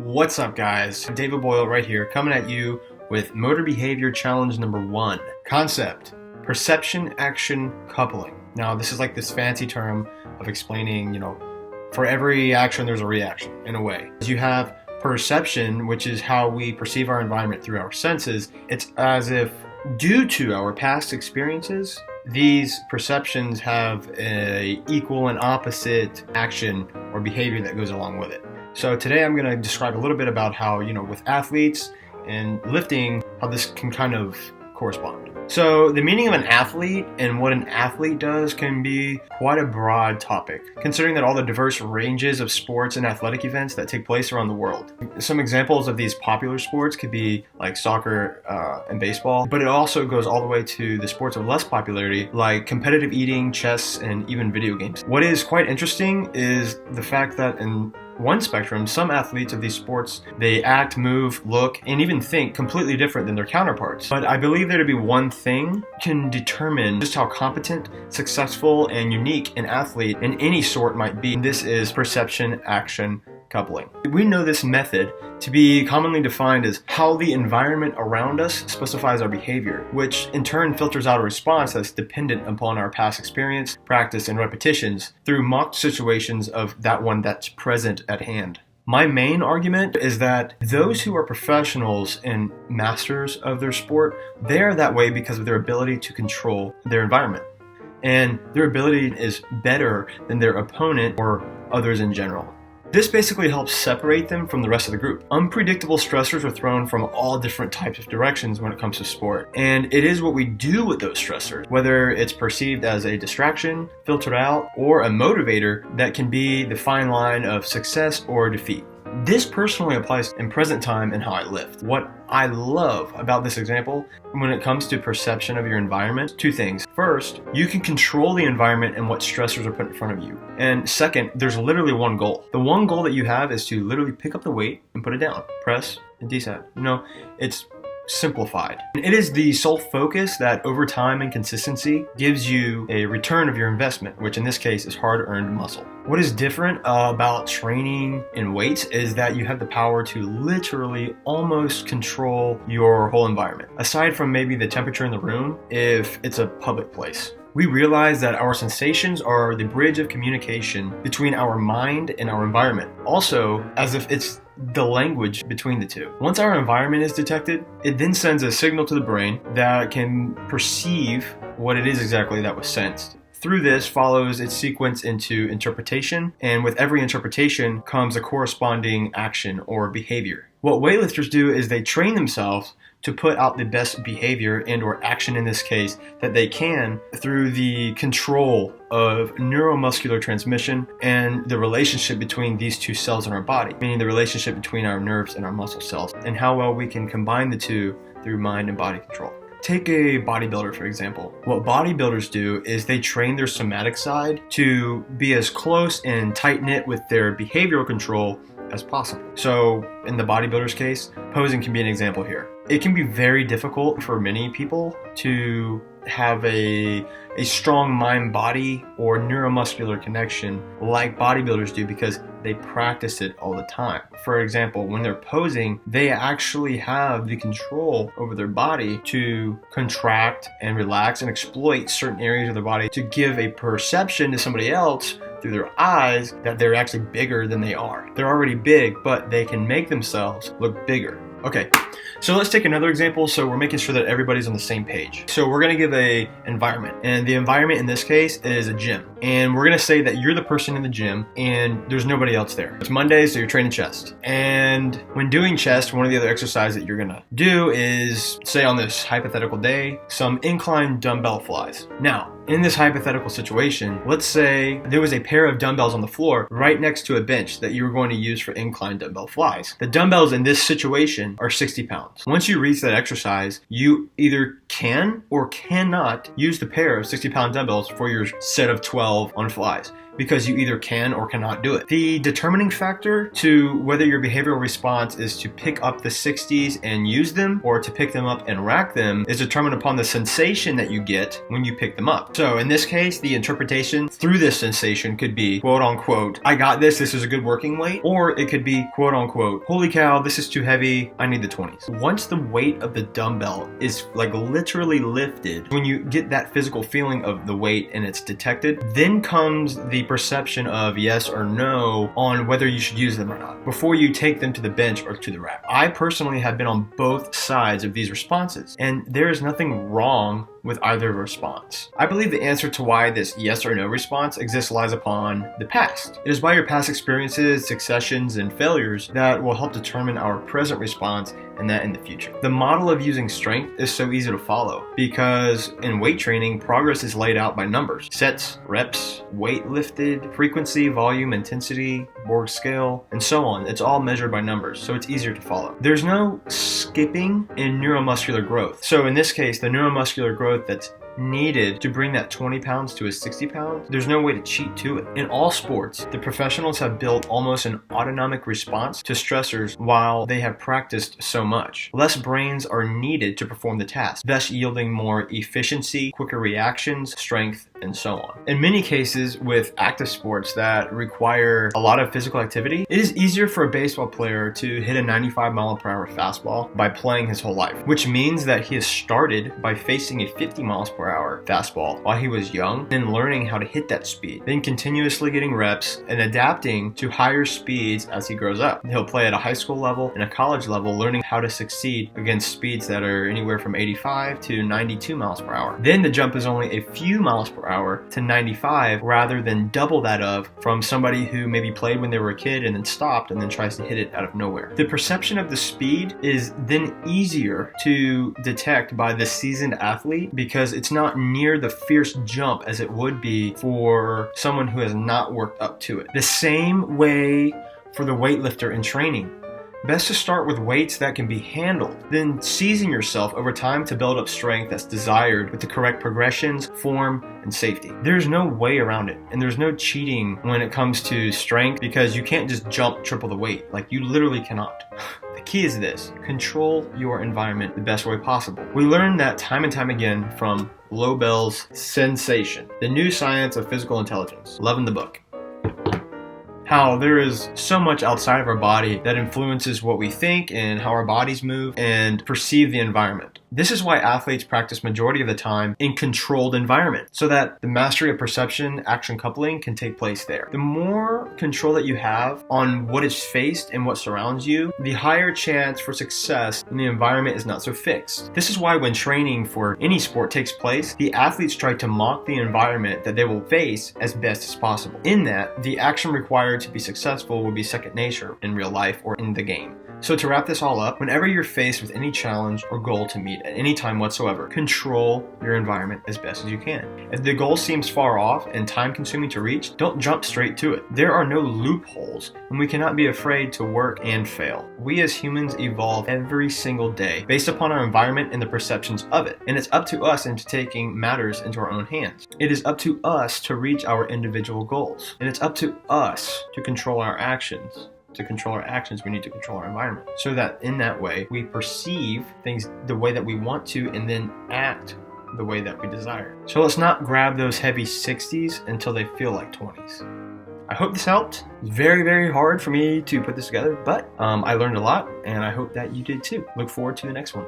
What's up, guys? David Boyle right here, coming at you with motor behavior challenge number 1. Concept: perception action coupling. Now, this is like this fancy term of explaining, for every action there's a reaction in a way. You have perception, which is how we perceive our environment through our senses. It's as if due to our past experiences, these perceptions have an equal and opposite action or behavior that goes along with it. So today I'm going to describe a little bit about how, with athletes and lifting, how this can kind of correspond. So the meaning of an athlete and what an athlete does can be quite a broad topic, considering that all the diverse ranges of sports and athletic events that take place around the world. Some examples of these popular sports could be like soccer and baseball, but it also goes all the way to the sports of less popularity like competitive eating, chess, and even video games. What is quite interesting is the fact that in one spectrum, some athletes of these sports, they act, move, look, and even think completely different than their counterparts. But I believe there to be one thing can determine just how competent, successful, and unique an athlete in any sort might be. And this is perception action coupling. We know this method to be commonly defined as how the environment around us specifies our behavior, which in turn filters out a response that's dependent upon our past experience, practice, and repetitions through mocked situations of that one that's present at hand. My main argument is that those who are professionals and masters of their sport, they are that way because of their ability to control their environment. And their ability is better than their opponent or others in general. This basically helps separate them from the rest of the group. Unpredictable stressors are thrown from all different types of directions when it comes to sport. And it is what we do with those stressors, whether it's perceived as a distraction, filtered out, or a motivator, that can be the fine line of success or defeat. This personally applies in present time and how I lift. What I love about this example when it comes to perception of your environment, two things. First, you can control the environment and what stressors are put in front of you. And second, there's literally one goal. The one goal that you have is to literally pick up the weight and put it down. Press and descend. It's simplified. It is the sole focus that over time and consistency gives you a return of your investment, which in this case is hard-earned muscle. What is different about training in weights is that you have the power to literally almost control your whole environment. Aside from maybe the temperature in the room, if it's a public place. We realize that our sensations are the bridge of communication between our mind and our environment. Also, as if it's the language between the two. Once our environment is detected, it then sends a signal to the brain that can perceive what it is exactly that was sensed. Through this follows its sequence into interpretation, and with every interpretation comes a corresponding action or behavior. What weightlifters do is they train themselves to put out the best behavior and or action in this case that they can through the control of neuromuscular transmission and the relationship between these two cells in our body, meaning the relationship between our nerves and our muscle cells, and how well we can combine the two through mind and body control. Take a bodybuilder, for example. What bodybuilders do is they train their somatic side to be as close and tight-knit with their behavioral control as possible. So in the bodybuilder's case, posing can be an example here. It can be very difficult for many people to have a strong mind-body or neuromuscular connection like bodybuilders do because they practice it all the time. For example, when they're posing, they actually have the control over their body to contract and relax and exploit certain areas of their body to give a perception to somebody else through their eyes that they're actually bigger than they are. They're already big, but they can make themselves look bigger. Okay, so let's take another example so we're making sure that everybody's on the same page. So we're going to give a environment, and the environment in this case is a gym. And we're going to say that you're the person in the gym and there's nobody else there. It's Monday, so you're training chest. And when doing chest, one of the other exercises that you're going to do is, say on this hypothetical day, some incline dumbbell flies. Now, in this hypothetical situation, let's say there was a pair of dumbbells on the floor right next to a bench that you were going to use for incline dumbbell flies. The dumbbells in this situation are 60 pounds. Once you reach that exercise, you either can or cannot use the pair of 60-pound dumbbells for your set of 12 on flies, because you either can or cannot do it. The determining factor to whether your behavioral response is to pick up the 60s and use them or to pick them up and rack them is determined upon the sensation that you get when you pick them up. So in this case, the interpretation through this sensation could be quote unquote, I got this is a good working weight, or it could be quote unquote, holy cow, this is too heavy, I need the 20s. Once the weight of the dumbbell is like literally lifted, when you get that physical feeling of the weight and it's detected, then comes the perception of yes or no on whether you should use them or not before you take them to the bench or to the rack. I personally have been on both sides of these responses, and there is nothing wrong with either response. I believe the answer to why this yes or no response exists lies upon the past. It is by your past experiences, successions, and failures that will help determine our present response and that in the future. The model of using strength is so easy to follow because in weight training, progress is laid out by numbers. Sets, reps, weight lifted, frequency, volume, intensity, Borg scale, and so on. It's all measured by numbers, so it's easier to follow. There's no skipping in neuromuscular growth. So in this case, the neuromuscular growth that's needed to bring that 20 pounds to a 60 pounds, there's no way to cheat to it. In all sports, the professionals have built almost an autonomic response to stressors while they have practiced so much. Less brains are needed to perform the task, thus yielding more efficiency, quicker reactions, strength, and so on. In many cases with active sports that require a lot of physical activity, it is easier for a baseball player to hit a 95-mile-per-hour fastball by playing his whole life, which means that he has started by facing a 50-miles-per-hour fastball while he was young, then learning how to hit that speed, then continuously getting reps and adapting to higher speeds as he grows up. He'll play at a high school level and a college level, learning how to succeed against speeds that are anywhere from 85 to 92 miles per hour. Then the jump is only a few miles per hour to 95 rather than double that of from somebody who maybe played when they were a kid and then stopped and then tries to hit it out of nowhere. The perception of the speed is then easier to detect by the seasoned athlete because it's not near the fierce jump as it would be for someone who has not worked up to it. The same way for the weightlifter in training. Best to start with weights that can be handled, then season yourself over time to build up strength that's desired with the correct progressions, form, and safety. There's no way around it, and there's no cheating when it comes to strength because you can't just jump triple the weight. Like, you literally cannot. The key is this: control your environment the best way possible. We learned that time and time again from Lobel's Sensation, The New Science of Physical Intelligence. Loving the book. How there is so much outside of our body that influences what we think and how our bodies move and perceive the environment. This is why athletes practice majority of the time in controlled environments, so that the mastery of perception action coupling can take place there. The more control that you have on what is faced and what surrounds you, the higher chance for success when the environment is not so fixed. This is why when training for any sport takes place, the athletes try to mock the environment that they will face as best as possible. In that, the action required to be successful will be second nature in real life or in the game. So to wrap this all up, whenever you're faced with any challenge or goal to meet at any time whatsoever, control your environment as best as you can. If the goal seems far off and time consuming to reach, don't jump straight to it. There are no loopholes, and we cannot be afraid to work and fail. We as humans evolve every single day based upon our environment and the perceptions of it, and it's up to us into taking matters into our own hands. It is up to us to reach our individual goals, and it's up to us to control our actions. To control our actions, we need to control our environment, so that in that way we perceive things the way that we want to and then act the way that we desire. So let's not grab those heavy 60s until they feel like 20s. I hope this helped. It's very, very hard for me to put this together, but I learned a lot, and I hope that you did too. Look forward to the next one.